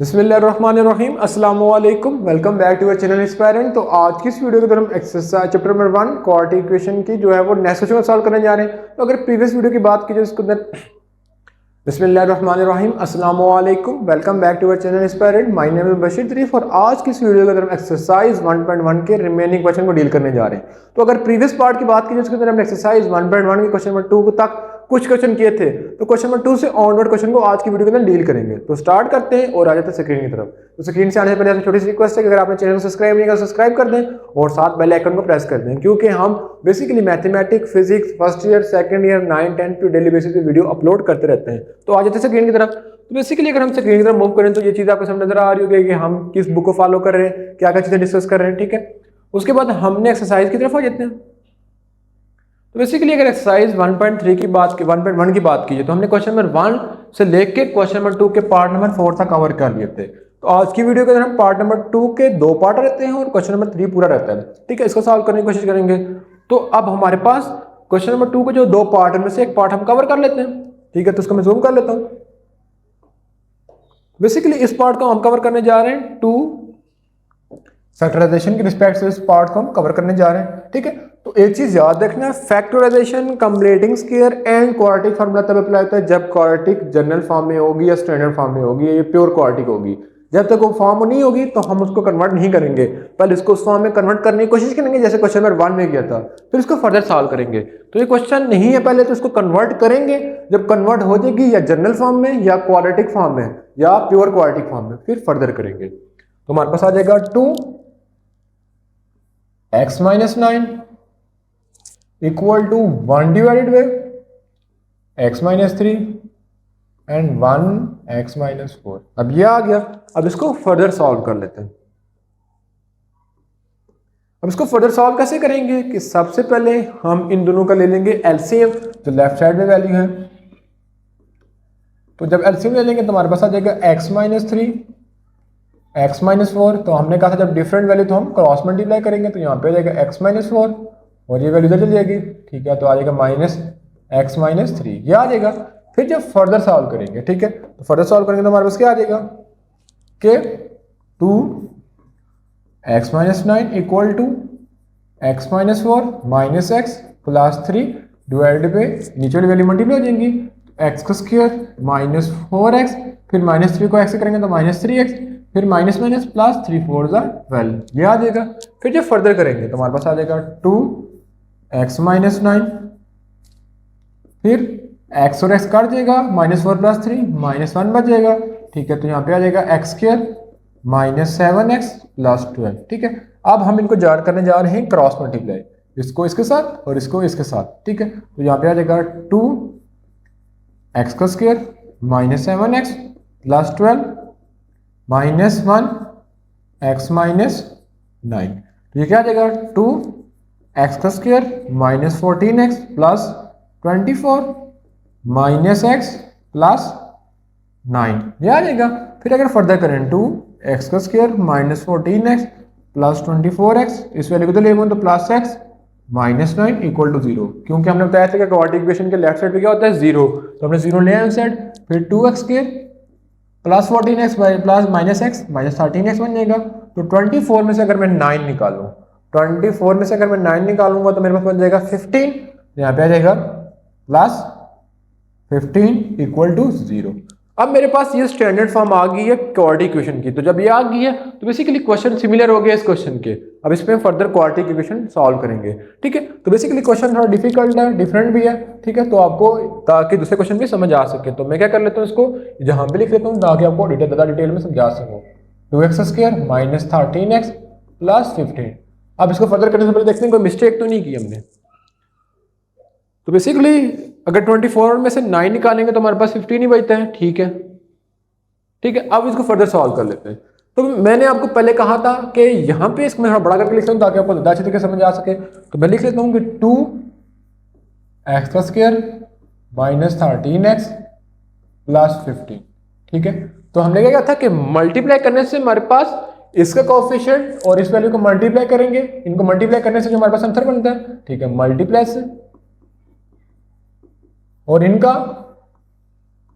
बिस्मिल्लाहिर्रहमानिर्रहीम अस्सलाम वालेकुम, welcome back to our channel Inspirant. तो आज की इस वीडियो के अंदर हम exercise chapter number 1 quadratic equation की जो है वो नेक्स्ट क्वेश्चन सॉल्व करने जा रहे हैं। तो अगर प्रीवियस वीडियो की बात की जाए उसके अंदर बिस्मिल्लाहिर्रहमानिर्रहीम अस्सलाम वालेकुम, welcome back to our channel Inspirant. My name is Bashir Tarif और आज की इस वीडियो के अंदर हम एक्सरसाइज 1.1 के रिमेनिंग क्वेश्चन को डील करने जा रहे हैं। तो अगर प्रीवियस पार्ट की बात की जाए उसके अंदर हमने एक्सरसाइज 1.1 के क्वेश्चन नंबर 2 तक कुछ क्वेश्चन किए थे, तो क्वेश्चन नंबर 2 से ऑनवर्ड क्वेश्चन को आज की वीडियो के अंदर डील करेंगे। तो स्टार्ट करते हैं और आ जाते हैं स्क्रीन की तरफ। तो स्क्रीन से आने से पहले आपसे छोटी सी रिक्वेस्ट है कि अगर आपने चैनल को सब्सक्राइब नहीं किया सब्सक्राइब कर दें और साथ बेल आइकन को प्रेस कर दें, क्योंकि हम basically mathematics, physics, first year, second year, 9, 10 पे डेली बेसिस पे वीडियो अपलोड करते रहते हैं। तो आ जाते हैं स्क्रीन की तरफ। तो बेसिकली अगर हम स्क्रीन की तरफ मूव करें तो ये चीज़ आपको समझ नजर आ रही होगी कि हम किस बुक को फॉलो कर रहे हैं, क्या क्या चीज़ें डिस्कस कर रहे हैं। ठीक है, उसके बाद हमने एक्सरसाइज की तरफ आ जाते हैं। तो बेसिकली अगर एक्सरसाइज 1.3 की बात की 1.1 की बात कीजिए तो हमने क्वेश्चन नंबर 1 से लेके क्वेश्चन नंबर 2 के पार्ट नंबर 4 तक कवर कर लिए थे। तो आज की वीडियो के अंदर हम पार्ट नंबर 2 के 2 पार्ट रहते हैं और क्वेश्चन नंबर 3 पूरा रहता है। ठीक है, इसको सॉल्व करने की कोशिश करेंगे। तो अब हमारे पास क्वेश्चन नंबर 2 के जो 2 पार्ट में से एक पार्ट हम कवर कर लेते हैं। ठीक है, तो इसको मैं जूम कर लेता हूँ। बेसिकली इस पार्ट को हम कवर करने जा रहे हैं 2 फैक्टराइजेशन के रिस्पेक्ट से इस पार्ट को हम कवर करने जा रहे हैं। ठीक है, तो एक चीज याद रखना, factorisation, completing square and quadratic formula तब अप्लाई होता है जब क्वाड्रेटिक जनरल फॉर्म में होगी या स्टैंडर्ड फॉर्म में होगी या ये प्योर क्वाड्रेटिक होगी। जब तक वो फॉर्म नहीं होगी तो हम उसको कन्वर्ट नहीं करेंगे, पहले इसको उस फॉर्म में कन्वर्ट करने की कोशिश करेंगे जैसे क्वेश्चन नंबर 1 में किया था, फिर इसको फर्दर सॉल्व करेंगे। तो ये क्वेश्चन नहीं है, पहले तो इसको कन्वर्ट करेंगे, जब कन्वर्ट हो जाएगी या जनरल फॉर्म में या क्वाड्रेटिक फॉर्म में या प्योर क्वाड्रेटिक फॉर्म में फिर फर्दर करेंगे। तो हमारे पास आ जाएगा 2x minus 9 equal to 1 divided by x minus 3 and 1x minus 4। अब ये आ गया। अब इसको फर्दर सॉल्व कर लेते हैं। अब इसको फर्दर सॉल्व कैसे करेंगे कि सबसे पहले हम इन दोनों का ले लेंगे एलसीएम, जो लेफ्ट साइड में वैल्यू है। तो जब एलसीएम ले लेंगे तो हमारे पास आ जाएगा x माइनस 3 x माइनस 4। तो हमने कहा था जब डिफरेंट वैल्यू तो हम क्रॉस मल्टीप्लाई करेंगे, तो यहाँ पे आ जाएगा x माइनस 4 और ये वैल्यू इधर चली जाएगी। ठीक है, तो आ जाएगा माइनस x माइनस 3, ये आ जाएगा। फिर जब फर्दर सॉल्व करेंगे, ठीक है, तो फर्दर सॉल्व करेंगे तो हमारे पास क्या आ जाएगा कि 2x minus 9 equal to x minus 4 minus x plus 3 divided by नीचे वाली वैल्यू मल्टीप्लाई हो जाएंगी, एक्स का स्क्वायर माइनस 4x, फिर माइनस 3 को x से करेंगे तो माइनस 3x, फिर माइनस माइनस प्लस 3 4 12, ये आ जाएगा। फिर जब फर्दर करेंगे तो हमारे पास आ जाएगा 2x माइनस 9, फिर x और x काट जाएगा, माइनस 4 प्लस 3 माइनस 1 बच जाएगा। ठीक है, तो यहाँ पे आ जाएगा X square minus 7x plus 12। ठीक है, अब हम इनको जार करने जा रहे हैं क्रॉस मल्टीप्लाई, इसको इसके साथ और इसको इसके साथ। ठीक है, तो यहाँ पे आ जाएगा 2x का square minus 7x plus 12 minus 1x minus 9। तो ये क्या आ जाएगा 2x का square minus 14x plus 24 minus x plus 9, ये आ जाएगा। फिर अगर फर्दर करें 2x का square minus 14x plus 24x, इस वैल्यू को तो ले तो plus x minus 9 equal to 0, क्योंकि हमने बताया था कि क्वाड्रेटिक इक्वेशन के लेफ्ट साइड पे क्या होता है 0, तो हमने 0 ले आए उस साइड। फिर 2x square plus 14x plus minus x minus 13x बन जाएगा। तो 24 में से अगर मैं 9 निकालूं, 24 में से अगर मैं 9 निकालूंगा तो मेरे पास बन जाएगा 15, यहाँ पे आ जाएगा प्लस 15 इक्वल टू 0। अब मेरे पास ये स्टैंडर्ड फॉर्म आ गई है क्वाड्रेटिक इक्वेशन की। तो जब ये आ गई है तो बेसिकली क्वेश्चन सिमिलर हो गया इस क्वेश्चन के। अब इस पे फर्दर क्वाड्रेटिक इक्वेशन सॉल्व करेंगे। ठीक है, तो बेसिकली क्वेश्चन थोड़ा डिफिकल्ट है, डिफरेंट भी है। ठीक है, तो आपको ताकि दूसरे क्वेश्चन भी समझ आ सके तो मैं क्या कर लेता हूँ, इसको जहां पे लिख लेता हूँ ताकि आपको ज़्यादा डिटेल में समझा सकूँ। 2x square minus 13x plus 15। अब इसको फर्दर करने से पहले देखते हैं कोई मिस्टेक तो नहीं की हमने। तो बेसिकली अगर 24 में से 9 निकालेंगे तो हमारे पास 15 ही बचता है। ठीक है, ठीक है, अब इसको फर्दर सॉल्व कर लेते हैं। तो मैंने आपको पहले कहा था कि यहाँ पे इसको मैं थोड़ा बड़ा करके लिखता हूँ ताकि आपको अच्छे तरीके से समझ आ सके। तो मैं लिख लेता हूँ कि 2x का स्क्वायर माइनस 13x प्लस 15। ठीक है, तो हमने क्या किया था कि मल्टीप्लाई करने से हमारे पास इसका कोएफिशिएंट और इस वैल्यू को मल्टीप्लाई करेंगे, इनको मल्टीप्लाई करने से जो हमारे पास आंसर बनता है, ठीक है, मल्टीप्लाई से और इनका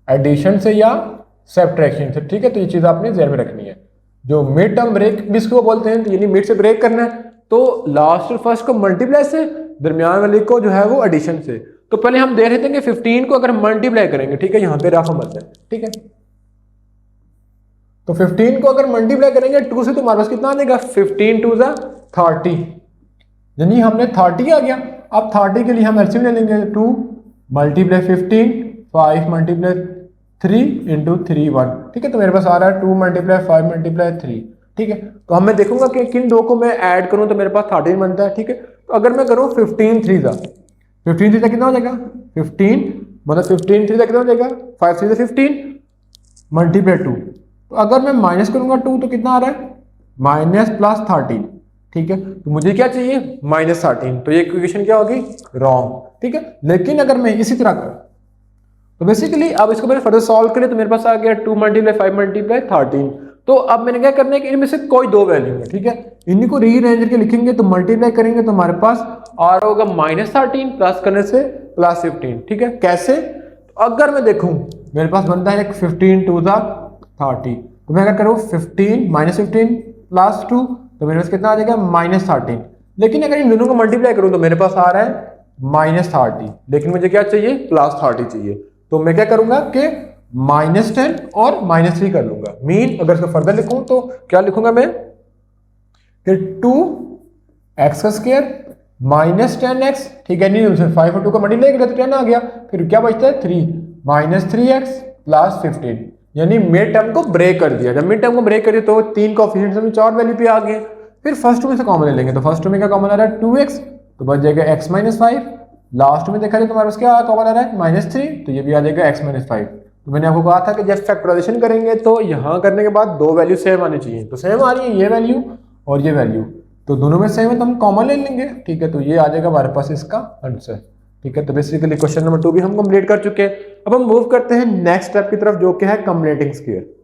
एडिशन से या सब्ट्रैक्शन से, ठीक है। तो ये चीज़ आपने ध्यान में रखनी है। जो मिड टर्म ब्रेक भी इसको बोलते हैं, यानी मिड से ब्रेक करना है, तो लास्ट और फर्स्ट को मल्टीप्लाई से, दरमियान वाले को जो है वो एडिशन से। तो पहले हम देख रहे थे कि 15 को अगर मल्टीप्लाई करेंगे, ठीक है, यहाँ पे रफ मत है, ठीक है। तो 15 को अगर मल्टीप्लाई करेंगे 2 से तो हमारे पास कितना आ जाएगा, 15 2 ज़ा 30, यानी हमने 30 आ गया। अब 30 के लिए हम एलसीएम ले लेंगे, 2 मल्टीप्लाई 15, 5 मल्टीप्लाई 3 इंटू 3 1, ठीक है। तो मेरे पास आ रहा है 2 मल्टीप्लाई 5 मल्टीप्लाई 3, ठीक है। तो हम मैं देखूंगा कि किन दो को मैं ऐड करूं तो मेरे पास 13 बनता है, ठीक है। तो अगर मैं करूं 15 3 ज़ा, 15 3 ज़ा कितना हो जाएगा, 15 मतलब 15 3 ज़ा कितना हो जाएगा, 5 3 ज़ा 15 मल्टीप्लाई 2। तो अगर मैं माइनस करूंगा 2 तो कितना आ रहा है, माइनस प्लस 13, ठीक है। तो मुझे क्या चाहिए, माइनस 13, तो ये इक्वेशन क्या होगी, रॉन्ग, ठीक है। लेकिन अगर मैं इसी तरह करूं तो बेसिकली अब इसको मैंने फर्दर सॉल्व करें तो मेरे पास आ गया 2 मल्टीप्लाई 5 मल्टीप्लाई 13। तो अब मैंने क्या करना है कि इनमें से कोई दो वैल्यू है, ठीक है, इन्हीं को रीअरेंज करके लिखेंगे, तो मल्टीप्लाई करेंगे तो हमारे पास आ रहा होगा माइनस 13, प्लस करने से प्लस 15, ठीक है। कैसे, तो अगर मैं देखूं मेरे पास बनता है एक 15 2 ज़ा 30, तो मैं अगर करूँ 15 माइनस 15 प्लस 2 तो मेरे पास कितना आ जाएगा, माइनस 13। लेकिन अगर इन दोनों को मल्टीप्लाई करूँ तो मेरे पास आ रहा है माइनस 30, लेकिन मुझे क्या चाहिए, प्लस 30 चाहिए। तो मैं क्या करूंगा कि -10 और -3 कर लूंगा। मीन अगर इसको फर्दर लिखूं तो क्या लिखूंगा मैं, कि 2x² माइनस 10x, ठीक है, नहीं 5 और 2 को मल्टीप्लाई किया तो 10 आ गया, फिर क्या बचता है 3 माइनस 3x प्लस 15, यानी मिड टर्म को ब्रेक कर दिया। जब मिड टर्म को ब्रेक कर दिया तो 3 कोएफिशिएंट्स में 4 वैल्यू पे आ गए। फिर फर्स्ट टर्म में से कॉमन ले लेंगे, तो फर्स्ट टर्म में क्या कॉमन आ रहा है 2x, तो बच जाएगा x माइनस 5। लास्ट में देखा जाए तो हमारे पास क्या कॉमन आ रहा है -3, तो ये भी आ जाएगा x माइनस 5। तो मैंने आपको कहा था कि जब फैक्टराइजेशन करेंगे तो यहाँ करने के बाद दो वैल्यू सेम आनी चाहिए, तो सेम आ रही है ये वैल्यू और ये वैल्यू, तो दोनों में सेम है तो हम कॉमन ले लेंगे, ठीक है। तो ये आ जाएगा हमारे पास इसका आंसर, ठीक है। तो बेसिकली क्वेश्चन नंबर 2 भी हम कंप्लीट कर चुके हैं। अब हम मूव करते हैं नेक्स्ट स्टेप की तरफ, जो कि है कंप्लीटिंग स्क्वायर।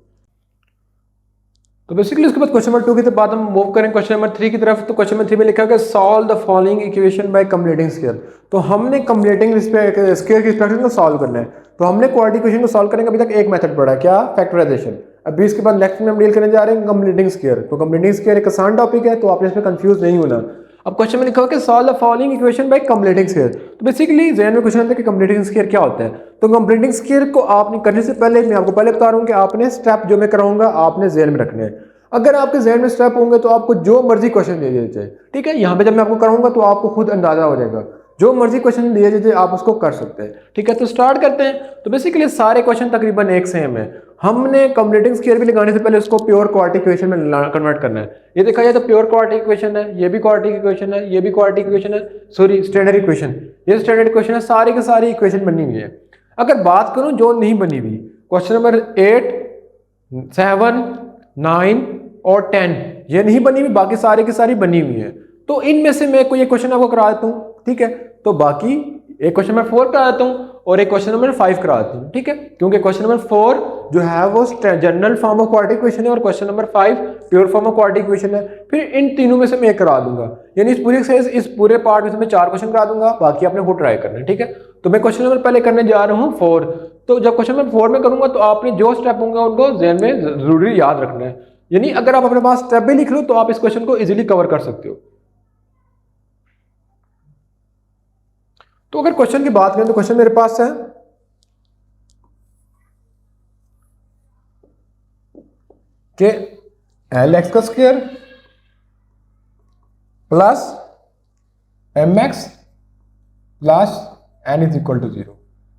तो बेसिकली उसके बाद क्वेश्चन नंबर 2 के बाद हम मूव करें क्वेश्चन नंबर 3 की तरफ। तो क्वेश्चन नंबर 3 में लिखा है solve the following equation by completing square. तो हमने कंप्लीटिंग स्क्वायर की एक्सप्रेशन को सॉल्व करना है। तो हमने क्वाड्रेटिक इक्वेशन को सॉल्व करेंगे, अभी तक एक मेथड पढ़ा, क्या, फैक्टराइजेशन। अभी इसके बाद नेक्स्ट में हम डील करने जा रहे हैं कंप्लीटिंग स्क्वायर। तो कंप्लीटिंग स्क्वायर एक आसान टॉपिक है, तो आपने इसमें कंफ्यूज नहीं होना। अब क्वेश्चन में लिखा हुआ कि solve the following equation by completing square. तो बेसिकली ज़हन में क्वेश्चन आता है कि कंप्लीटिंग स्क्वायर क्या होता है। तो कंप्लीटिंग स्क्वायर को आपने करने से पहले मैं आपको पहले बता रहा हूँ कि आपने स्टेप जो मैं कराऊंगा आपने ज़हन में रखने हैं। अगर आपके ज़हन में स्टेप होंगे तो आपको जो मर्जी क्वेश्चन दे दिया जाए, ठीक है। यहाँ पे जब मैं आपको कराऊंगा तो आपको खुद अंदाजा हो जाएगा, जो मर्जी क्वेश्चन दिया जाए आप उसको कर सकते हैं, ठीक है। तो स्टार्ट करते हैं। तो बेसिकली सारे क्वेश्चन तकरीबन एक सेम है। हमने कंप्लीटिंग स्क्वायर भी लगाने से पहले उसको प्योर क्वाड्रेटिक इक्वेशन में कन्वर्ट करना है। ये देखा जाए तो प्योर क्वाड्रेटिक इक्वेशन है, ये भी क्वाड्रेटिक इक्वेशन है, ये भी क्वाड्रेटिक इक्वेशन है, सॉरी स्टैंडर्ड इक्वेशन, ये स्टैंडर्ड इक्वेशन है, सारी की सारी इक्वेशन बनी हुई है। अगर बात करूं जो नहीं बनी हुई, क्वेश्चन नंबर 8 7 9 और 10 ये नहीं बनी हुई, बाकी सारी की सारी बनी हुई है। तो इनमें से मैं कोई एक क्वेश्चन आपको करा देता हूँ, ठीक है। तो बाकी एक क्वेश्चन नंबर 4 करा देता हूँ और एक क्वेश्चन नंबर 5 करा देता हूँ, ठीक है। क्योंकि क्वेश्चन नंबर 4 जो है वो general form of quadratic equation है और question number 5 pure form of quadratic equation है। फिर इन तीनों में से मैं एक करा दूंगा, यानी इस पूरे एक्सरसाइज इस पूरे पार्ट में से मैं 4 क्वेश्शन करा दूंगा, बाकी आपने वो ट्राई करना है, ठीक है। तो मैं क्वेश्चन नंबर पहले करने जा रहा हूँ 4। तो जब क्वेश्चन नंबर 4 में करूंगा तो आपने जो स्टेप होंगे उनको ज़हन में जरूरी याद रखना है, यानी अगर आप अपने पास स्टेप भी लिख लो तो आप इस क्वेश्चन को इजीली कवर कर सकते हो। तो अगर क्वेश्चन की बात करें तो क्वेश्चन मेरे पास है कि Lx² plus mx plus n is equal to 0।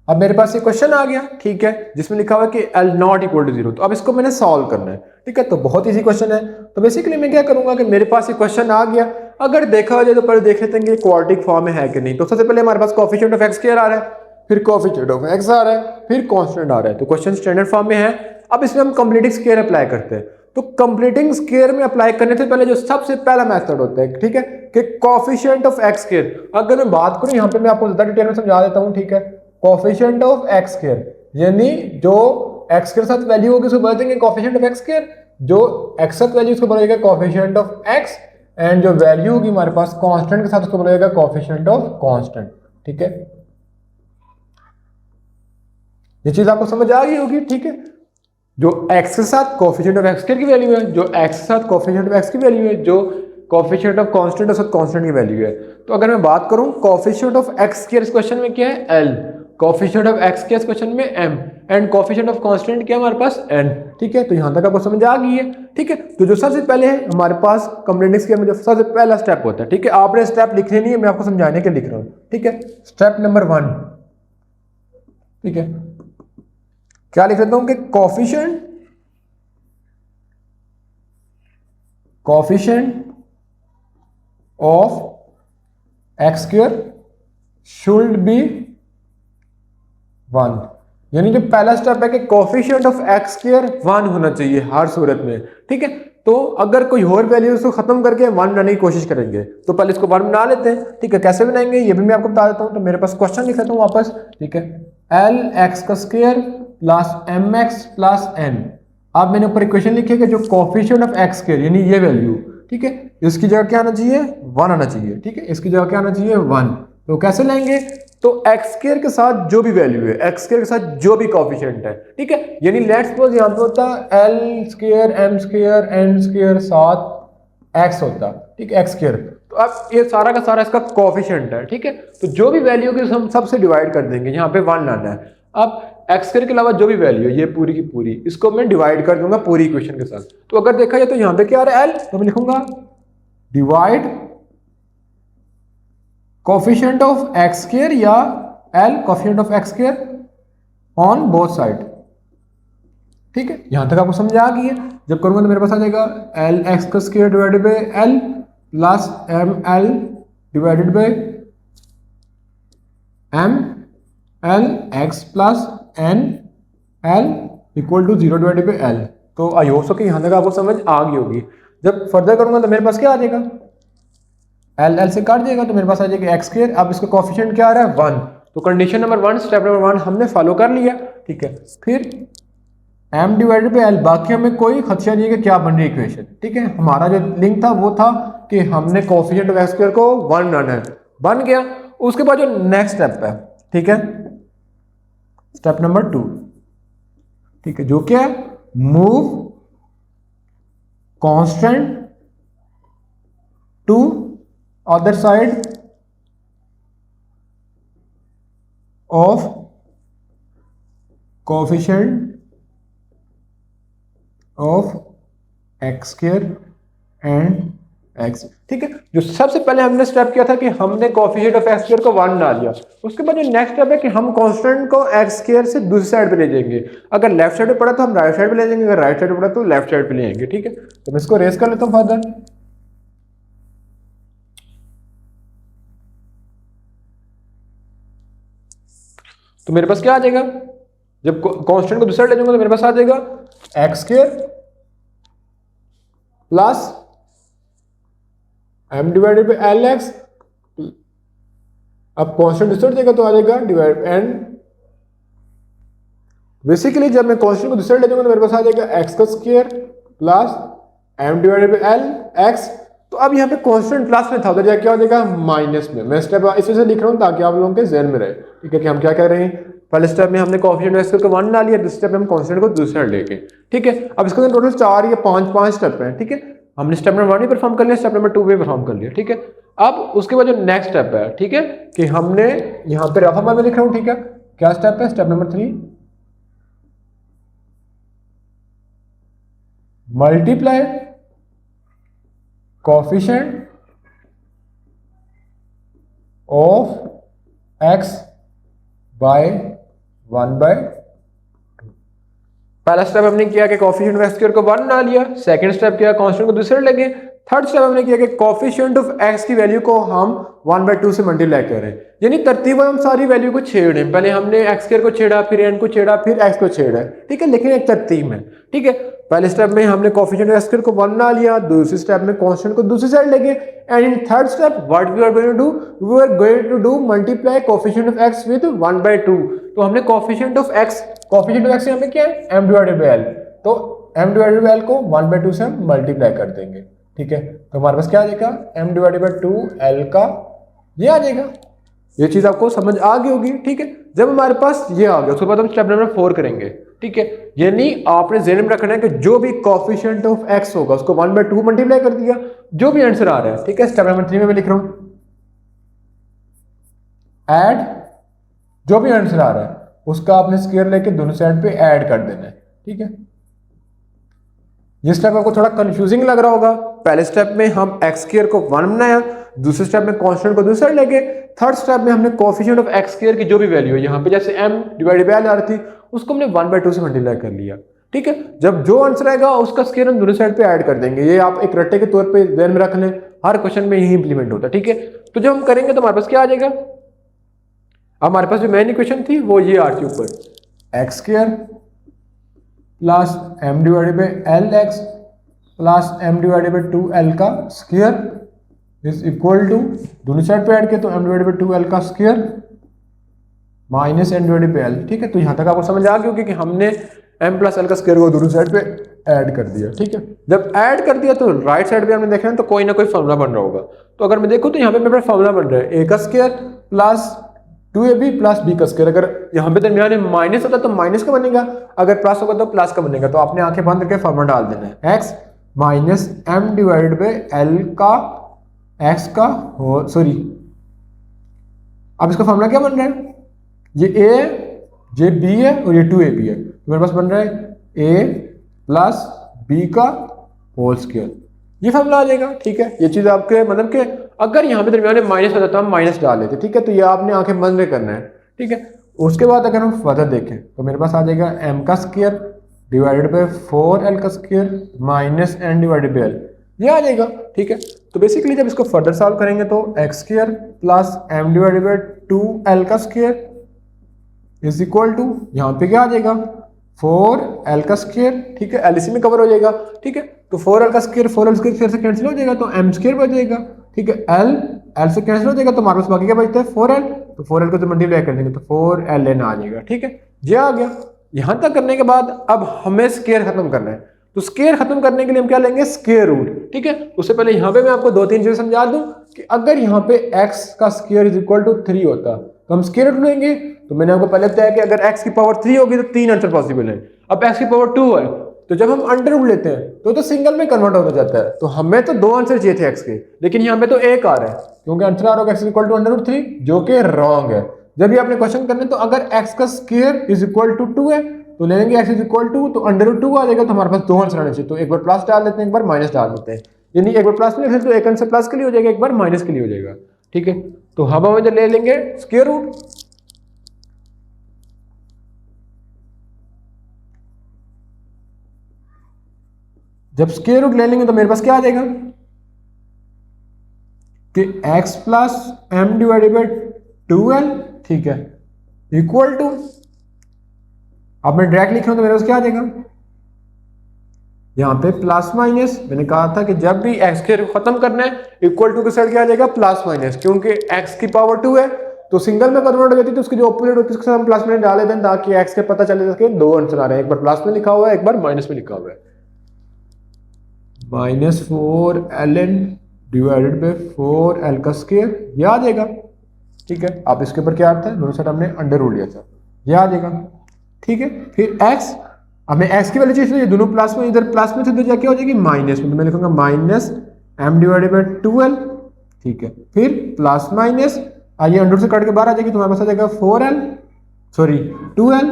अब मेरे पास ये क्वेश्चन आ गया, ठीक है, जिसमें लिखा हुआ है कि L नॉट इक्वल टू 0। तो अब इसको मैंने सॉल्व करना है, ठीक है। तो बहुत इजी क्वेश्चन है। तो बेसिकली मैं क्या करूंगा कि मेरे पास ये क्वेश्चन आ गया, अगर देखा जाए तो पहले देख लेते हैं कि क्वाड्रेटिक फॉर्म में है कि नहीं। तो सबसे पहले हमारे पास कोएफिशिएंट ऑफ x² आ रहा है, फिर कोएफिशिएंट ऑफ x आ रहा है, फिर कांस्टेंट आ रहा है। तो क्वेश्चन स्टैंडर्ड फॉर्म में है। अब इसमें हम कंप्लीटिंग स्क्वायर अप्लाई करते हैं। तो कंप्लीटिंग स्क्वायर में अप्लाई करने से पहले जो सबसे पहला मेथड होता है, ठीक है, कि कोएफिशिएंट ऑफ x²। अगर मैं बात करूं यहाँ पे मैं आपको ज्यादा डिटेल में समझा देता हूँ, ठीक है। कोएफिशिएंट ऑफ x², यानी जो x के साथ वैल्यू होगी उसको बोल देंगे कोएफिशिएंट ऑफ x², जो x साथ वैल्यू उसको बोलेगा कोएफिशिएंट ऑफ x, एंड जो वैल्यू होगी हमारे पास कांस्टेंट के साथ उसको बोलेगा कोएफिशिएंट ऑफ कांस्टेंट, ठीक है। ये चीज आपको समझ आ गई होगी, ठीक है। जो x के साथ कोफिशिएंट ऑफ x की वैल्यू है, जो x के साथ कोफिशिएंट ऑफ x की वैल्यू है, जो कोफिशिएंट ऑफ कांस्टेंट के साथ कांस्टेंट की वैल्यू है। तो अगर मैं बात करूं कोफिशिएंट ऑफ x के इस क्वेश्चन में क्या है l, कोफिशिएंट ऑफ x के इस क्वेश्चन में m, and coefficient of constant क्या है हमारे पास n। ठीक है, तो यहां तक आपको समझ आ गई है। ठीक है, तो जो सबसे पहले है हमारे पास कंप्लीमेंट्री स्कीम में जो सबसे पहला स्टेप होता है, ठीक है, आपने स्टेप लिखने नहीं है, मैं आपको समझाने के लिख रहा हूं। ठीक है, स्टेप नंबर 1, ठीक है, क्या लिख देता हूं कि coefficient of x square should be 1। यानी जो पहला स्टेप है कि कोफिशिएंट ऑफ एक्स स्क्वायर 1 होना चाहिए हर सूरत में। ठीक है, तो अगर कोई और वैल्यू उसको खत्म करके 1 बनाने की कोशिश करेंगे तो पहले इसको 1 बना लेते हैं। ठीक है, कैसे बनाएंगे ये भी मैं आपको बता देता हूं। तो मेरे पास क्वेश्चन लिख लेता हूं वापस। ठीक है, एल एक्स का square plus M X plus N. अब मैंने ऊपर इक्वेशन लिखी है कि जो कोफिशिएंट ऑफ एक्स स्क्वायर यानी ये वैल्यू, ठीक है, इसकी जगह क्या आना चाहिए 1 आना चाहिए। ठीक है, इसकी जगह क्या आना चाहिए 1। तो कैसे लेंगे, तो एक्स स्क्वायर के साथ जो भी वैल्यू है, एक्स स्क्वायर के साथ जो भी कोफिशिएंट है, ठीक है, यानी लेट्स सपोज यहां पे होता L square M square N square साथ एक्स होता, ठीक है, एक्स स्क्वायर। तो अब ये सारा का सारा इसका कोफिशिएंट है। ठीक है, तो जो भी वैल्यू के हम सबसे डिवाइड कर देंगे, यहाँ पे 1 लाना है। अब एक्स स्क्वायर के अलावा जो भी वैल्यू है ये पूरी की पूरी इसको मैं डिवाइड कर दूंगा पूरी इक्वेशन के साथ। तो अगर देखा जाए तो यहाँ पे क्या आ रहा है एल, तो मैं लिखूंगा divide coefficient of x square या L coefficient of x square on both side. ठीक है, यहां तक आपको समझ आ गई है। जब करूंगा तो मेरे पास आ जाएगा एल एक्स का square divided by L plus M L divided by M L X plus N L equal to 0 divided by L. तो आई होप सो कि यहां तक आपको समझ आ गई होगी। जब फर्दर करूंगा तो मेरे पास क्या आ जाएगा, एल एल से काट देगा तो मेरे पास आ जाएगा एक्स स्क्वायर। अब इसका कोफिशिएंट क्या आ रहा है 1। तो कंडीशन नंबर 1, स्टेप नंबर 1 हमने फॉलो कर लिया। ठीक है, फिर m डिवाइडेड बाय l, बाकी हमें कोई खदशा नहीं है कि क्या बन रही इक्वेशन। ठीक है, हमारा जो लिंक था वो था कि हमने कोफिशिएंट ऑफ एक्स स्क्वायर को 1 बनाना है, बन गया। उसके बाद जो नेक्स्ट स्टेप है, ठीक है, स्टेप नंबर 2, ठीक है, जो क्या है move constant to other side of coefficient of x square and X. ठीक है, जो सबसे पहले हमने स्टेप किया था कि हमने कोफिशिएंट ऑफ एक्स स्क्वायर को 1 डाल दिया। उसके बाद जो नेक्स्ट स्टेप है कि हम कांस्टेंट को एक्स स्क्वायर से दूसरी साइड पे ले जाएंगे। अगर लेफ्ट साइड पे पड़ा तो हम राइट साइड पे ले जाएंगे, अगर राइट साइड पे पड़ा तो लेफ्ट साइड पे ले जाएंगे। ठीक है, तो मैं इसको रेस कर लेता हूं फर्दर। तो मेरे पास क्या आ जाएगा, जब कांस्टेंट को दूसरा ले जाऊंगा तो मेरे पास आ जाएगा X square plus M divided by L X. अब कांस्टेंट दूसरा देगा तो आ जाएगा डिवाइड एंड बेसिकली जब मैं कांस्टेंट को दूसरा ले जाऊंगा तो मेरे पास आ जाएगा एक्स का square plus M divided by L X. तो अब यहाँ पे कांस्टेंट प्लस में था, उधर जाके क्या हो जाएगा माइनस में। मैं स्टेप इस वजह से लिख रहा हूँ ताकि आप लोगों के ज़हन में रहे। ठीक है, कि हम क्या कर रहे हैं, पहले स्टेप में हमने कोफिशिएंट एक्स को 1 डाल लिया, दूसरे स्टेप में हम कांस्टेंट को दूसरा लेके। ठीक है, अब इसके अंदर टोटल 4 या 5 स्टेप हैं। ठीक है, हमने स्टेप नंबर 1 भी परफॉर्म कर लिया, स्टेप नंबर 2 भी परफॉर्म कर लिया। ठीक है, अब उसके बाद जो नेक्स्ट स्टेप है, ठीक है, कि हमने यहाँ पे रफा में लिख रहा हूँ। ठीक है, क्या स्टेप है, step number 3 multiply coefficient of X by 1/2। पहला स्टेप हमने किया कि कोफिशिएंट ऑफ एक्स स्क्वायर को 1 डाल लिया। सेकंड स्टेप किया कांस्टेंट को दूसरे लगे। थर्ड स्टेप हमने किया कि कोफिशिएंट ऑफ एक्स की वैल्यू को हम 1/2 से मल्टीप्लाई करें, यानी तरतीब हम सारी वैल्यू को छेड़े। पहले हमने एक्स स्क्वायर को छेड़ा, फिर एन को छेड़ा, फिर एक्स को छेड़ा। ठीक है, लेकिन एक तरतीब में। ठीक है, पहले स्टेप में हमने कोफिशिएंट ऑफ एक्स स्क्वायर को 1 डाल लिया, दूसरे स्टेप में कांस्टेंट को दूसरी साइड लगे, and in third step what we are going to do, we are going to do multiply coefficient of X with 1/2। तो हमने कोफिशिएंट ऑफ एक्स यहाँ पे क्या है m डिवाइडेड बाय l, तो m डिवाइडेड बाय l को 1/2 से हम मल्टीप्लाई कर देंगे। ठीक है, तो हमारे पास क्या आ जाएगा m डिवाइडेड बाय 2 l का ये आ जाएगा। ये चीज आपको समझ आ गई होगी, ठीक है। जब हमारे पास ये आ गया उसके बाद हम स्टेप नंबर 4 करेंगे, ठीक है। यानी आपने ज़हन में रखना है कि जो भी कोफिशिएंट ऑफ एक्स होगा उसको 1/2 मल्टीप्लाई कर दिया, जो भी आंसर आ रहा है, ठीक है। स्टेप नंबर 3 में मैं लिख रहा हूं ऐड, जो भी आंसर आ रहा है उसका आपने स्क्वायर लेके दोनों साइड पे ऐड कर देना है, ठीक है। ये स्टेप आपको थोड़ा कंफ्यूजिंग लग रहा होगा। पहले स्टेप में हम एक्स स्क्वायर को 1 बनाया, दूसरे स्टेप में कांस्टेंट को दूसरी साइड लेके, थर्ड स्टेप में हमने कोफिशिएंट ऑफ एक्स स्क्वायर की जो भी वैल्यू है यहाँ पे जैसे m डिवाइडेड बाय l आ रही थी उसको हमने 1/2 से मल्टीप्लाई कर लिया, ठीक है। जब जो आंसर आएगा उसका स्क्वायर हम दोनों साइड पे ऐड कर देंगे। ये आप एक रट्टे के तौर पे ध्यान में रख लें, हर क्वेश्चन में यही इंप्लीमेंट होता है, ठीक है। तो जब हम करेंगे तो हमारे पास क्या आ जाएगा, हमारे पास जो मेन इक्वेशन थी वो ये आ रही ऊपर x square plus m divided by L X plus m divided by 2l का स्क्वायर इज इक्वल टू, दोनों साइड पे ऐड किया तो m डिवाइडेड बाय 2l का square minus n divided by l, ठीक है। तो यहां तक आपको समझ आ गई होगी कि हमने m प्लस l का स्क्वायर को दोनों साइड पे ऐड कर दिया, ठीक है। जब ऐड कर दिया तो राइट साइड पे हमने देखना है तो कोई ना कोई फॉर्मूला बन रहा होगा। तो अगर मैं देखूं तो यहाँ पे मेरे पास फॉर्मूला बन रहा है a का square plus 2ab plus b का स्क्वायर। अगर यहाँ पे दरमियान में माइनस होता तो माइनस का बनेगा, अगर प्लस होगा तो प्लस का बनेगा। तो आपने आंखें बंद करके फॉर्मूला डाल देना है x minus m divided by l का x का सॉरी, अब इसका फॉर्मूला क्या बन रहा है, ये a है, ये b है और ये 2ab है। तो मेरे पास बन रहा है a प्लस b का होल स्क्वायर, ये फॉर्मूला आ जाएगा, ठीक है। ये चीज आपके मतलब कि अगर यहाँ पे दरमियान में माइनस होता तो हम माइनस डाल लेते, ठीक है। तो ये आपने आंखें बंद करना है, ठीक है। उसके बाद अगर हम फर्दर देखें तो मेरे पास आ जाएगा m का स्क्वायर डिवाइडेड बाय 4l का square minus n divided by l, ये आ जाएगा, ठीक है। तो बेसिकली जब इसको फर्दर सॉल्व करेंगे तो x square plus m divided by 2l का स्क्वायर इज इक्वल टू, यहाँ पे क्या आ जाएगा 4l का स्क्वायर, ठीक है। l इसी में कवर हो जाएगा, ठीक है। तो 4l का स्क्वायर 4l स्क्वायर से कैंसिल हो जाएगा तो m स्क्वायर बच जाएगा, ठीक है। l से कैंसिल हो जाएगा तो हमारे पास बाकी क्या बचता है 4l, तो 4l को तो मल्टीप्लाई कर देंगे तो 4ln आ जाएगा, ठीक है। ये आ गया। यहां तक करने के बाद अब हमें स्क्वायर खत्म करना है, तो स्क्वायर खत्म करने के लिए हम क्या लेंगे स्क्वायर रूट, ठीक है। उससे पहले यहाँ पे मैं आपको 2-3 चीजें समझा दूं कि अगर यहाँ पे x का स्क्वायर इज इक्वल टू 3 होता तो हम स्क्वायर रूट लेंगे। तो मैंने आपको पहले बताया कि अगर x की पावर 3 होगी तो 3 आंसर पॉसिबल है। अब x की पावर 2 है तो जब हम अंडर रूट लेते हैं तो सिंगल में कन्वर्ट होता जाता है। तो हमें तो 2 आंसर चाहिए थे x के, लेकिन यहाँ पे तो एक आ रहा है क्योंकि आंसर आ रहा है x equal to under root 3, जो कि रॉन्ग है। जब भी आपने क्वेश्चन करने तो अगर x का स्क्वायर इज इक्वल टू 2 है तो ले लेंगे x इज इक्वल टू, तो अंडर रूट 2 आ जाएगा। तो हमारे पास 2 आंसर आने चाहिए, तो एक बार प्लस डाल देते हैं, एक बार माइनस डाल देते हैं। यानी एक बार प्लस में लिख तो एक आंसर प्लस के लिए हो जाएगा, एक बार माइनस के लिए हो जाएगा, ठीक है। तो हम हमें ले लेंगे स्क्वायर रूट, जब स्क्वायर रूट ले लेंगे तो मेरे पास क्या आ जाएगा कि x plus m divided by 2l, ठीक है, इक्वल टू, अब मैं डायरेक्ट लिख रहा हूं तो मेरे पास क्या आ जाएगा, यहां पे प्लस माइनस, मैंने कहा था कि जब भी x स्क्वायर को खत्म करना है इक्वल टू के साइड क्या आ जाएगा प्लस माइनस, क्योंकि x की पावर 2 है तो सिंगल में कन्वर्ट हो जाती है तो उसकी जो ऑपोजिट होती है उसके साथ हम प्लस में डाल देते हैं ताकि x के पता चले सके 2 आंसर आ रहे हैं, एक बार प्लस में लिखा हुआ है एक बार माइनस में लिखा हुआ है। -4ln डिवाइडेड बाय 4l का स्क्वायर, ये आ जाएगा, ठीक है। अब इसके ऊपर क्या आता है, दोनों साइड हमने अंडर रूट लिया था, ये आ जाएगा, ठीक है। फिर x, हमें x की वैल्यू चाहिए, दोनों प्लस में, इधर प्लस में थे तो क्या हो जाएगी माइनस में, तो मैं लिखूंगा minus m divided by 2l, ठीक है। फिर प्लस माइनस आइए अंडर से कट के बाहर आ जाएगी, तुम्हारे पास आ जाएगा 4l सॉरी 2l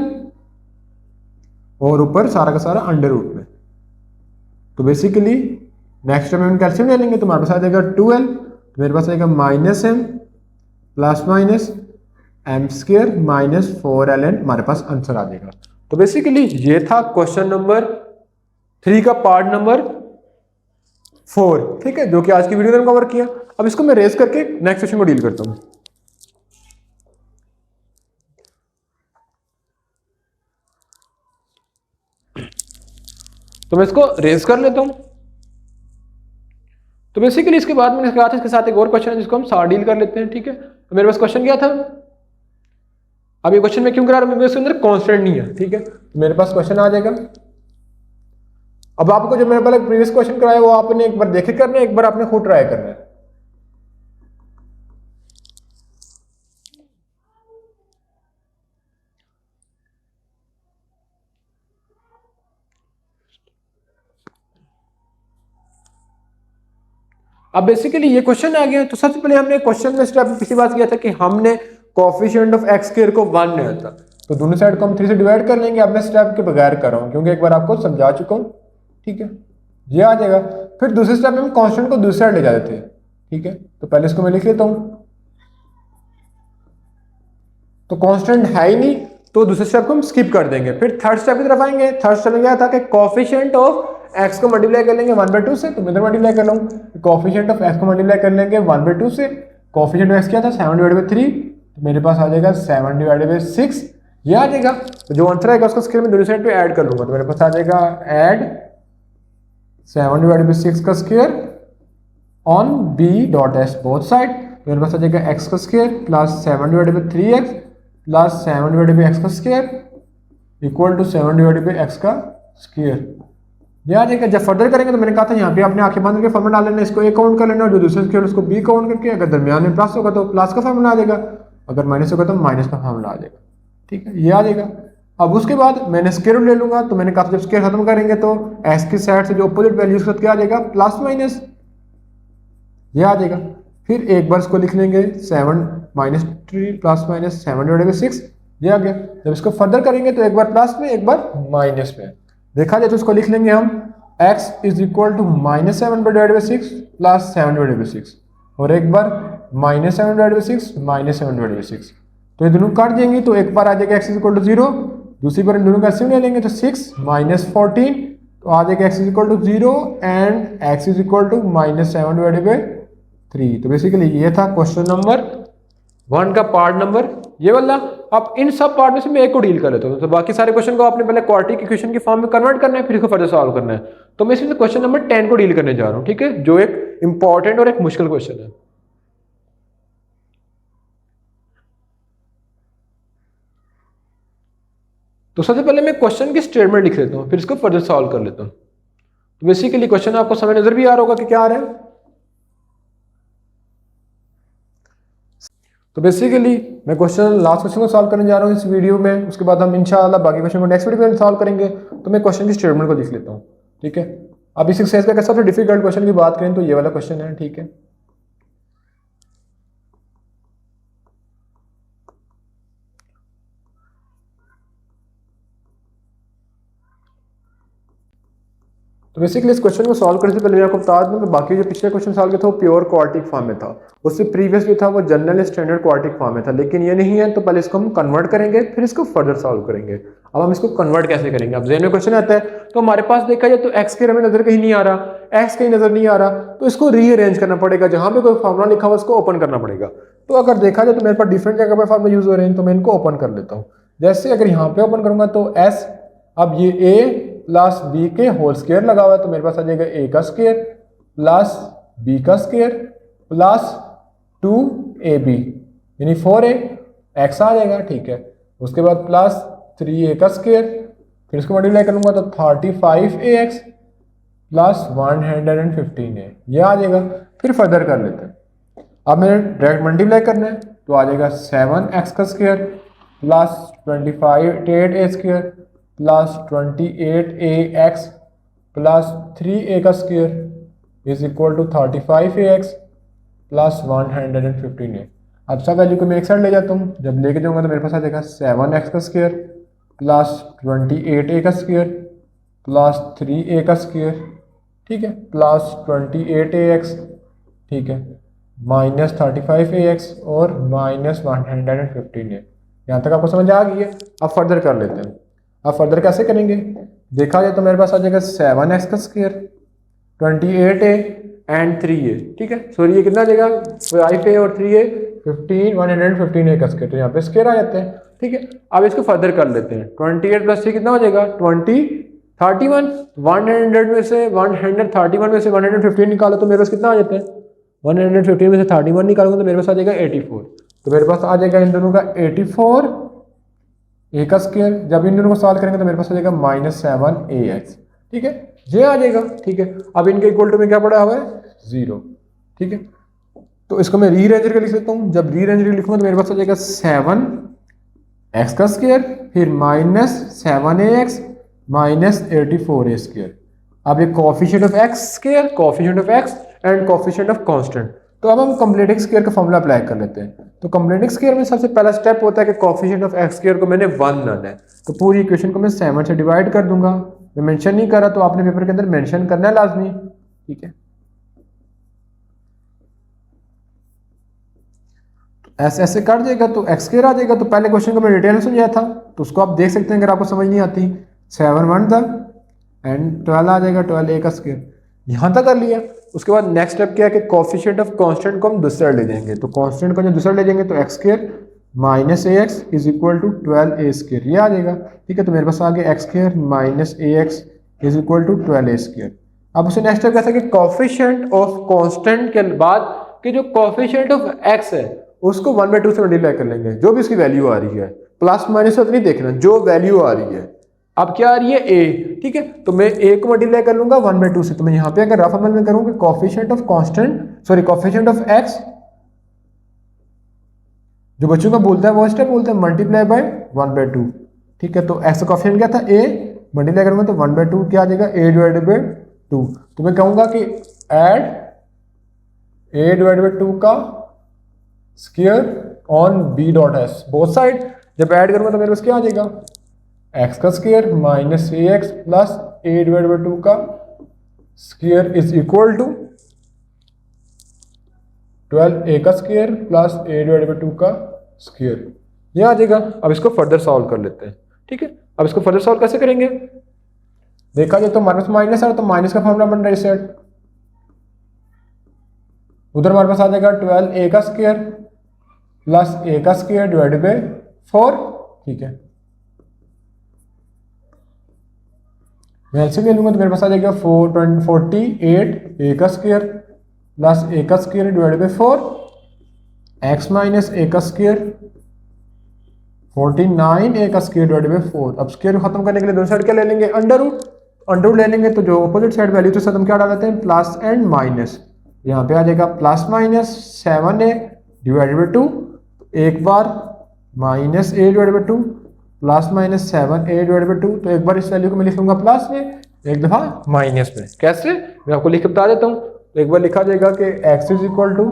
और ऊपर सारा का सारा अंडर रूट में। तो बेसिकली नेक्स्ट टाइम हम कैल्शियम ले लेंगे तो हमारे पास आ जाएगा 2l, तो मेरे पास आएगा minus m plus minus m square minus 4ln, हमारे पास आंसर आ जाएगा। तो बेसिकली ये था क्वेश्चन नंबर 3 का पार्ट नंबर 4, ठीक है, जो कि आज की वीडियो में कवर किया। अब इसको मैं रेस करके नेक्स्ट क्वेश्चन को डील करता हूं। तो मैं इसको रेस कर लेता हूं। तो बेसिकली इसके बाद मैंने कहा था इसके साथ एक और क्वेश्चन है जिसको हम साथ डील कर लेते हैं, ठीक है। तो मेरे पास क्वेश्चन क्या था, अब ये क्वेश्चन मैं क्यों करा रहा हूं, इसके अंदर कांस्टेंट नहीं है, ठीक है। तो मेरे पास क्वेश्चन आ जाएगा, अब आपको जो मैंने पहले प्रीवियस क्वेश्चन कराया वो आपने एक बार देखे करना है, एक बार आपने खुद ट्राई करना है। अब बेसिकली ये क्वेश्चन आ गया। तो सबसे पहले हमने क्वेश्चन में स्टेप पिछली बात किया था कि हमने कोफिशिएंट ऑफ एक्स स्क्वायर को 1 लिया था, तो दोनों साइड को हम 3 से डिवाइड कर लेंगे। अब मैं स्टेप के बगैर कर रहा हूँ क्योंकि एक बार आपको समझा चुका हूँ, ठीक है, ये आ जाएगा। फिर दूसरे स्टेप में हम कॉन्स्टेंट को दूसरी साइड ले जाते थे, ठीक है, तो पहले इसको मैं लिख लेता हूँ। तो कांस्टेंट है ही नहीं तो दूसरे स्टेप को हम स्किप कर देंगे। फिर थर्ड स्टेप की तरफ आएंगे। थर्ड स्टेप में क्या था कि कोफिशिएंट ऑफ एक्स को मल्टीप्लाई कर लेंगे 1/2 से, तो मैं इधर मल्टीप्लाई कर लूँ। कोफिशिएंट ऑफ एक्स को मल्टीप्लाई कर लेंगे 1/2 से। कोफिशिएंट ऑफ एक्स क्या था 7/3, तो मेरे पास आ जाएगा 7/6, ये आ जाएगा। तो जो आंसर आएगा उसको स्क्वायर में दोनों साइड पे ऐड कर लूंगा, तो मेरे पास आ जाएगा ऐड 7/6 का square on B dot S both side. मेरे पास आ जाएगा एक्स का square plus 7/3x plus 7/x का स्क्वायर इक्वल टू 7/x का स्क्वायर, ये आ जाएगा। जब फर्दर करेंगे तो मैंने कहा था यहाँ पे आपने आंखें बंद करके फॉर्मूला डाल लेना, इसको ए काउंट कर लेना और जो दूसरे स्क्वायर उसको बी काउंट करके, अगर दरमियान में प्लस होगा तो प्लस का फॉर्मूला आ जाएगा, अगर माइनस होगा तो माइनस का फॉर्मूला आ जाएगा, ठीक है, ये आ जाएगा। अब उसके बाद मैंने स्क्वायर रूट ले लूंगा, तो मैंने कहा था जब स्क्वायर खत्म करेंगे तो एक्स की साइड से जो अपोजिट वैल्यूज के साथ क्या आ जाएगा प्लस माइनस, ये आ जाएगा। फिर एक बार इसको लिख लेंगे 7/3 प्लस माइनस 7/6, ये आ गया। जब इसको फर्दर करेंगे तो एक बार प्लस में एक बार माइनस में देखा जाए तो इसको लिख लेंगे हम x is equal to -7/6 plus 7/6 और एक बार -7/6 -7/6, तो ये दोनों काट देंगे तो एक बार आ जाएगा x इज इक्वल टू 0, दूसरी बार इन दोनों का एलसीएम ले लेंगे तो 6 -14, तो आ जाएगा x is equal to 0 and x is equal to -7/3। तो बेसिकली ये था क्वेश्चन नंबर 1 का पार्ट नंबर ये वाला। अब इन सब पार्ट में से मैं एक को डील कर लेता हूँ, तो बाकी सारे क्वेश्चन को आपने पहले क्वाड्रेटिक इक्वेशन के फॉर्म में कन्वर्ट करना है, फिर इसको फर्दर सॉल्व करना है। तो मैं इसमें क्वेश्चन नंबर 10 को डील करने जा रहा हूँ, ठीक है, जो एक इंपॉर्टेंट और एक मुश्किल क्वेश्चन है। तो सबसे पहले मैं क्वेश्चन की स्टेटमेंट लिख लेता हूँ, फिर इसको फर्दर सॉल्व कर लेता हूँ। तो बेसिकली क्वेश्चन आपको समझ नजर भी आ रहा होगा कि क्या आ रहा है। तो बेसिकली मैं लास्ट क्वेश्चन को सॉल्व करने जा रहा हूँ इस वीडियो में, उसके बाद हम इंशाल्लाह बाकी क्वेश्चन को नेक्स्ट वीडियो में सॉल्व करेंगे। तो मैं क्वेश्चन की स्टेटमेंट को लिख लेता हूँ, ठीक है। अब इस एक्सरसाइज का सबसे डिफिकल्ट क्वेश्चन की बात करें तो ये वाला क्वेश्चन है, ठीक है। तो बेसिकली इस क्वेश्चन को सॉल्व करने से पहले मैं आपको बता दूं कि बाकी जो पिछले क्वेश्चन सॉल्व किया था वो प्योर क्वाड्रेटिक फॉर्म में था, उससे प्रीवियस जो था वो जनरल स्टैंडर्ड क्वाड्रेटिक फॉर्म में था, लेकिन ये नहीं है। तो पहले इसको हम कन्वर्ट करेंगे फिर इसको फर्दर सॉल्व करेंगे। अब हम इसको कन्वर्ट कैसे करेंगे, अब ज़हन में क्वेश्चन आता है तो हमारे पास देखा जाए तो एक्स के हमें नजर कहीं नहीं आ रहा, एक्स कहीं नजर नहीं आ रहा, तो इसको रीअरेंज करना पड़ेगा, जहां पे कोई फॉर्मूला लिखा हुआ उसको ओपन करना पड़ेगा। तो अगर देखा जाए तो मेरे पास डिफरेंट जगह पर फॉर्मूला यूज हो रहे हैं, तो मैं इनको ओपन कर लेता हूँ। जैसे अगर यहाँ पे ओपन करूंगा तो एस, अब ये ए प्लस बी के होल स्क्वायर लगा हुआ है, तो मेरे पास आ जाएगा ए का स्क्वायर प्लस बी का स्क्वायर प्लस 2ab यानी 4a एक्स आ जाएगा, ठीक है। उसके बाद प्लस 3a का स्क्वायर, फिर इसको मल्टीप्लाई करूंगा तो 35ax प्लस 115a, ये आ जाएगा। फिर फर्दर कर लेते हैं। अब मैंने डायरेक्ट मल्टीप्लाई करना है तो आ जाएगा 7x का square plus 28a square plus 28ax plus 3a का square is equal to 35ax plus 115a। अब सब वैल्यू को मैं एक साइड ले जाता हूँ, जब लेके जाऊंगा तो मेरे पास आ जाएगा 7x का स्क्वायर प्लस 28a का स्क्वायर प्लस 3a का स्क्वायर, ठीक है, प्लस 28ax, ठीक है, माइनस 35ax और माइनस 115a। यहाँ तक आपको समझ आ गई है। अब फर्दर कर लेते हैं। अब फर्दर कैसे करेंगे, देखा जाए तो मेरे पास आ जाएगा 7x का स्क्वायर 28a एंड 3a, ठीक है, सॉरी ये कितना आ जाएगा 5a और 3a 115a का स्क्वायर, तो यहाँ पे स्क्वायर आ जाते हैं, ठीक है। अब इसको फर्दर कर लेते हैं। 28 प्लस 3 कितना हो जाएगा 31, 100 में से 131 में से 115 निकालो तो मेरे पास कितना आ जाता है, 115 में से 31 निकालूंगा तो मेरे पास आ जाएगा 84, तो मेरे पास आ जाएगा इन दोनों का 84 ए का स्क्वायर। जब इन दोनों को सॉल्व करेंगे तो मेरे पास आ जाएगा -7ax, ठीक है, ये आ जाएगा, ठीक है। अब इनके इक्वल टू में क्या पड़ा हुआ है 0, ठीक है। तो इसको मैं रीअरेंज करके लिख लेता हूँ। जब रीअरेंज करके लिखूंगा तो मेरे पास आ जाएगा 7x का स्क्वायर फिर -7ax -84a स्क्वायर अब ये coefficient of x square, coefficient of x and coefficient of constant. तो अब हम कंप्लीटिंग स्क्वायर का फॉर्मूला अप्लाई कर लेते हैं। तो कंप्लीटिंग स्क्वायर में सबसे पहला स्टेप होता है कि कोफिशिएंट ऑफ एक्स स्क्वायर को मैंने 1 लाना है। तो पूरी इक्वेशन को मैं 7 से डिवाइड कर दूंगा। मैं मेंशन नहीं कर रहा, तो आपने पेपर के अंदर मेंशन करना है लाजमी, ठीक है। ऐसे ऐसे कर जाएगा तो एक्स स्क्वायर आ जाएगा। तो पहले क्वेश्चन को मैं डिटेल में समझाया था, तो उसको आप देख सकते हैं अगर आपको समझ नहीं आती। 7 1 था एंड 12 आ जाएगा, 12 ए का स्क्वायर। यहाँ तक कर लिया। उसके बाद नेक्स्ट स्टेप क्या है कि कोफिशिएंट ऑफ कांस्टेंट को हम दूसरा ले जाएंगे। तो कांस्टेंट को जो दूसरा ले जाएंगे तो X square minus A X is equal to 12 A square, ये आ जाएगा, ठीक है। तो मेरे पास आ गया X square minus A X is equal to 12 A square. अब उसे नेक्स्ट स्टेप कैसा है कि कोफिशिएंट ऑफ कांस्टेंट के बाद कि जो कोफिशिएंट ऑफ एक्स है उसको 1/2 से मल्टीप्लाई कर लेंगे, जो भी उसकी वैल्यू आ रही है। प्लस माइनस तो नहीं देखना, जो वैल्यू आ रही है। अब क्या आ रही है ए, ठीक है। तो मैं ए को मल्टीप्लाई कर लूंगा 1/2 से। तो मैं यहाँ पे अगर रफ अमल में करूंगा coefficient of constant sorry coefficient of x, जो बच्चों का बोलता है वो स्टेप बोलते हैं मल्टीप्लाई बाय 1/2, ठीक है। तो एक्स का कोफिशिएंट क्या था ए, मल्टीप्लाई करूंगा तो 1/2 क्या आ जाएगा ए डिवाइडेड बाय 2। तो मैं कहूंगा कि ऐड ए डिवाइडेड बाय 2 का square on B dot S both side. जब ऐड करूंगा तो मेरे पास क्या आ जाएगा एक्स का square minus A X plus A divide by 2 का square is equal to 12 A का square plus A divide by 2 का स्क्वायर, ये आ जाएगा। अब इसको फर्दर सॉल्व कर लेते हैं, ठीक है। अब इसको फर्दर सॉल्व कैसे करेंगे, देखा जाए तो माइनस माइनस है तो माइनस का फॉर्मूला बन रहा है सेट। उधर हमारे पास आ जाएगा 12 ए का स्क्वायर प्लस ए का स्क्वायर डिवाइडेड बाई 4, ठीक है। मैं एलसीएम ले लूंगा तो मेरे पास आ जाएगा 48 ए का स्क्वायर प्लस ए का square divided by 4 x minus a का स्क्वायर 49 ए का स्क्वायर डिवाइडेड बाई 4। अब स्क्वायर खत्म करने के लिए दोनों साइड क्या ले लेंगे अंडर रूट ले लेंगे। तो जो अपोजिट साइड वैल्यू तो हम क्या डाल देते हैं प्लस एंड माइनस। यहाँ पे आ जाएगा plus minus 7a divided by 2, एक बार minus A divided by 2 plus minus 7a divided by 2। तो एक बार इस वैल्यू को मैं लिखूंगा प्लस में, एक दफा माइनस में। कैसे, मैं आपको लिख के बता देता हूँ। एक बार लिखा जाएगा कि x is equal to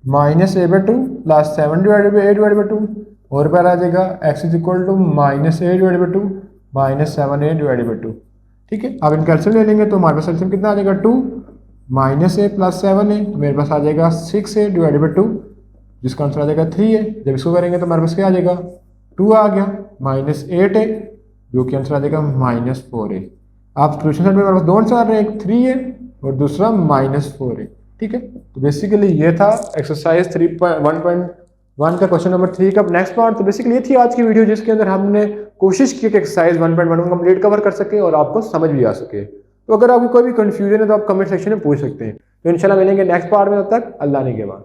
minus A by 2 plus 7 divided by A divided by 2, और बार आ जाएगा x is equal to minus A divided by 2 minus 7a divided by 2, ठीक है। अब इनका एलसीएम ले लेंगे तो हमारे पास एलसीएम कितना आ जाएगा 2 माइनस ए प्लस 7a, मेरे पास आ जाएगा 6a डिवाइडेड बाई 2, जिसका आंसर आ जाएगा 3a। जब इसको करेंगे तो हमारे पास क्या आ जाएगा 2 आ गया माइनस 8a, जो कि आंसर आ जाएगा माइनस 4a। आप सोल्यूशन सेट में हमारे पास दो आंसर आ रहे हैं, एक 3a और दूसरा माइनस 4a, ठीक है। तो बेसिकली ये था एक्सरसाइज 3.1.1 का क्वेश्चन नंबर 3 का नेक्स्ट पार्ट। तो बेसिकली ये थी आज की वीडियो, जिसके अंदर हमने कोशिश की कि एक्सरसाइज 1.1 को कंप्लीट कवर कर सके और आपको समझ भी आ सके। तो अगर आपको कोई भी कंफ्यूजन है तो आप कमेंट सेक्शन में पूछ सकते हैं। तो इंशाल्लाह मिलेंगे नेक्स्ट पार्ट में, तब तक अल्लाह ने के बाद।